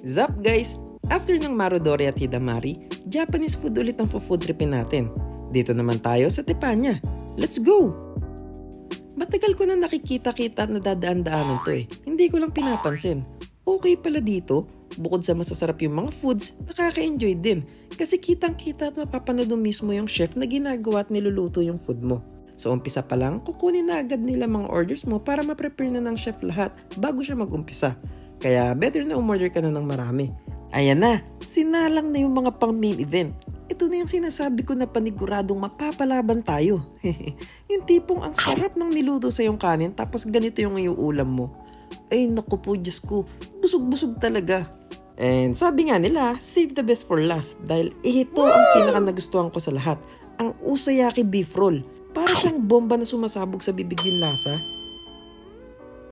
Zap guys! After ng Marodori at Hidamari, Japanese food ulit ang food tripin natin. Dito naman tayo sa Tepanya. Let's go! Matagal ko na nakikita-kita at nadadaan-daanan to eh. Hindi ko lang pinapansin. Okay pala dito, bukod sa masasarap yung mga foods, nakaka-enjoy din. Kasi kitang-kita at mapapanood mo mismo yung chef na ginagawa at niluluto yung food mo. So umpisa pa lang, kukunin na agad nila mga orders mo para ma-prepare na ng chef lahat bago siya mag-umpisa. Kaya better na umorder ka na ng marami. Ayan na, sinalang na yung mga pang main event. Ito na yung sinasabi ko na paniguradong mapapalaban tayo. Yung tipong ang sarap ng niluto sa yung kanin tapos ganito yung ulam mo. Ay naku po, Diyos ko, busog-busog talaga. And sabi nga nila, save the best for last dahil ito ang pinaka nagustuhan ko sa lahat. Ang Usayaki beef roll. Para siyang bomba na sumasabog sa bibig yung lasa.